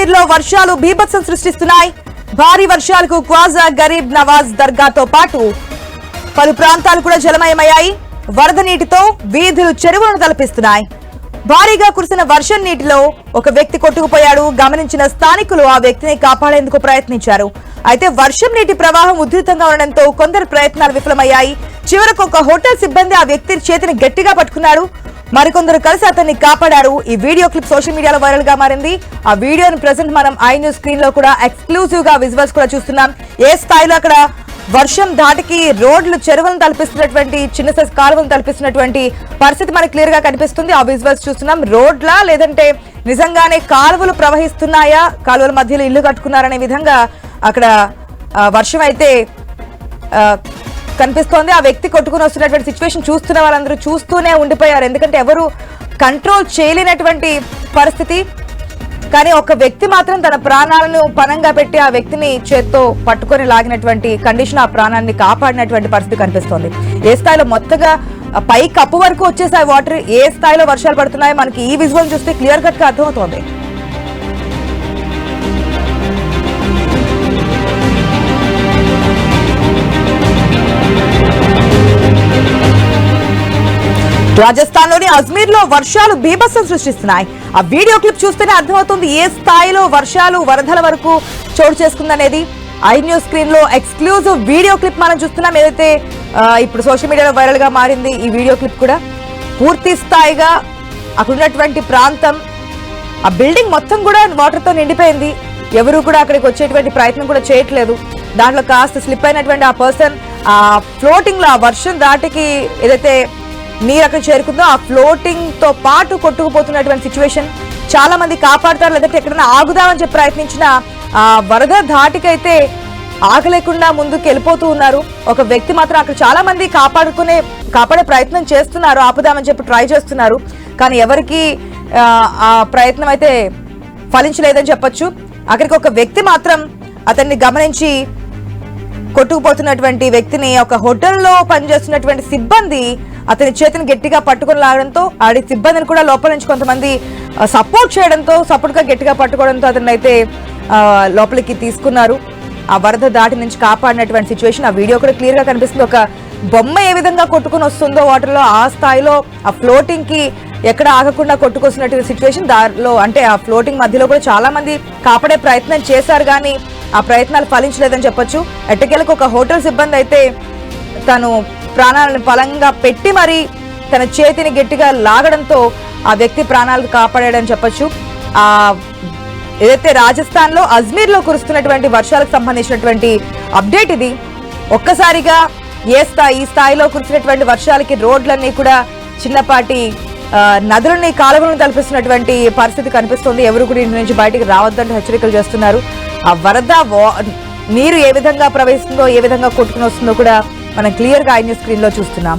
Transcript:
అజ్మీర్ లో వర్షాలు బీభత్సం సృష్టిస్తున్నాయి. భారీ వర్షాలకు ఖ్వాజా గరీబ్ నవాజ్ దర్గాతో పాటు పలు ప్రాంతాలు కూడా జలమయమయ్యాయి. వరద నీటితో వీధులు చెరువులను తలపిస్తున్నాయి. భారీగా కురిసిన వర్షం నీటిలో ఒక వ్యక్తి కొట్టుకుపోయాడు. గమనించిన స్థానికులు ఆ వ్యక్తిని కాపాడేందుకు ప్రయత్నించారు. అయితే వర్షం నీటి ప్రవాహం ఉధృతంగా ఉండడంతో కొందరు ప్రయత్నాలు విఫలమయ్యాయి. చివరకు ఒక హోటల్ సిబ్బంది ఆ వ్యక్తి చేతిని గట్టిగా పట్టుకున్నాడు. మరికొందరు కలిసి అతన్ని కాపాడారు. ఈ వీడియో క్లిప్ సోషల్ మీడియాలో వైరల్ గా మారింది. ఆ వీడియోని ప్రెసెంట్ మనం ఐ న్యూస్ స్క్రీన్ లో కూడా ఎక్స్క్లూజివ్ గా విజువల్స్ కూడా చూస్తున్నాం. ఏ స్థాయిలో అక్కడ వర్షం ధాటికి రోడ్లు చెరువులను తలపిస్తున్నటువంటి చిన్న సైజ్ కాలువలను తలపిస్తున్నటువంటి పరిస్థితి మనకి క్లియర్ గా కనిపిస్తుంది. ఆ విజువల్స్ చూస్తున్నాం. రోడ్లా లేదంటే నిజంగానే కాలువలు ప్రవహిస్తున్నాయా, కాలువల మధ్యలో ఇల్లు కట్టుకున్నారనే విధంగా అక్కడ వర్షం అయితే కనిపిస్తోంది. ఆ వ్యక్తి కొట్టుకుని వస్తున్నటువంటి సిచ్యువేషన్ చూస్తున్న వాళ్ళందరూ చూస్తూనే ఉండిపోయారు. ఎందుకంటే ఎవరు కంట్రోల్ చేయలేనటువంటి పరిస్థితి. కానీ ఒక వ్యక్తి మాత్రం తన ప్రాణాలను పణంగా పెట్టి ఆ వ్యక్తిని చేత్తో పట్టుకొని లాగినటువంటి కండిషన్, ఆ ప్రాణాన్ని కాపాడినటువంటి పరిస్థితి కనిపిస్తోంది. ఏ స్థాయిలో మొత్తగా పై కప్పు వరకు వచ్చేసాయి వాటర్, ఏ స్థాయిలో వర్షాలు పడుతున్నాయో మనకి ఈ విజువల్ చూస్తే క్లియర్ కట్ గా అర్థమవుతోంది. రాజస్థాన్ లోని అజ్మీర్ లో వర్షాలు బీభత్సం సృష్టిస్తున్నాయి. ఆ వీడియో క్లిప్ చూస్తేనే అర్థమవుతుంది ఏ స్థాయిలో వర్షాలు వరదల వరకు చోటు చేసుకుందనేది. ఐ న్యూస్ స్క్రీన్ లో ఎక్స్క్లూజివ్ వీడియో క్లిప్ మనం చూస్తున్నాం. ఏదైతే ఇప్పుడు సోషల్ మీడియాలో వైరల్ గా మారింది ఈ వీడియో క్లిప్ కూడా. పూర్తి స్థాయిగా అక్కడ ఉన్నటువంటి ప్రాంతం, ఆ బిల్డింగ్ మొత్తం కూడా వాటర్ తో నిండిపోయింది. ఎవరు కూడా అక్కడికి వచ్చేటువంటి ప్రయత్నం కూడా చేయట్లేదు. దాంట్లో కాస్త స్లిప్ అయినటువంటి ఆ పర్సన్ ఆ ఫ్లోటింగ్ లో ఆ వర్షం దాటికి ఏదైతే నీరు అక్కడ చేరుకుందో ఆ ఫ్లోటింగ్ తో పాటు కొట్టుకుపోతున్నటువంటి సిచ్యువేషన్. చాలా మంది కాపాడతారు లేదంటే ఎక్కడైనా ఆగుదామని చెప్పి ప్రయత్నించిన ఆ వరద ధాటికైతే ఆగలేకుండా ముందుకు వెళ్ళిపోతూ ఉన్నారు. ఒక వ్యక్తి మాత్రం అక్కడ చాలా మంది కాపాడే ప్రయత్నం చేస్తున్నారు, ఆపుదామని చెప్పి ట్రై చేస్తున్నారు. కానీ ఎవరికి ఆ ప్రయత్నం అయితే ఫలించలేదని చెప్పొచ్చు. అక్కడికి ఒక వ్యక్తి మాత్రం అతన్ని గమనించి కొట్టుకుపోతున్నటువంటి వ్యక్తిని ఒక హోటల్లో పనిచేస్తున్నటువంటి సిబ్బంది అతని చేతిని గట్టిగా పట్టుకొని లాగడంతో ఆడి సిబ్బందిని కూడా లోపల నుంచి కొంతమంది సపోర్ట్ చేయడంతో సపోర్ట్ గా గట్టిగా పట్టుకోవడంతో అతన్ని అయితే లోపలికి తీసుకున్నారు. ఆ వరద దాటి నుంచి కాపాడినటువంటి సిచ్యువేషన్ ఆ వీడియో కూడా క్లియర్ గా కనిపిస్తుంది. ఒక బొమ్మ ఏ విధంగా కొట్టుకుని వస్తుందో వాటర్ లో, ఆ స్థాయిలో ఆ ఫ్లోటింగ్ కి ఎక్కడ ఆగకుండా కొట్టుకొస్తున్నటువంటి సిచ్యువేషన్. దానిలో అంటే ఆ ఫ్లోటింగ్ మధ్యలో కూడా చాలా మంది కాపాడే ప్రయత్నం చేశారు, కానీ ఆ ప్రయత్నాలు ఫలించలేదని చెప్పొచ్చు. ఎట్టకేలకు ఒక హోటల్ సిబ్బంది అయితే తను ప్రాణాలను బలంగా పెట్టి మరి తన చేతిని గట్టిగా లాగడంతో ఆ వ్యక్తి ప్రాణాలు కాపాడాడని చెప్పొచ్చు. ఆ ఏదైతే రాజస్థాన్ లో అజ్మీర్ లో కురుస్తున్నటువంటి వర్షాలకు సంబంధించినటువంటి అప్డేట్ ఇది. ఒక్కసారిగా ఈ స్థాయిలో కురిసినటువంటి వర్షాలకి రోడ్లన్నీ కూడా చిన్నపాటి నదులని కాలువలను తలపిస్తున్నటువంటి పరిస్థితి కనిపిస్తుంది. ఎవరు కూడా ఇంటి నుంచి బయటికి రావద్దంటే హెచ్చరికలు చేస్తున్నారు. ఆ వరద నీరు ఏ విధంగా ప్రవహిస్తుందో, ఏ విధంగా కొట్టుకుని వస్తుందో కూడా మనం క్లియర్ గా ఐ న్యూస్ స్క్రీన్ లో చూస్తున్నాం.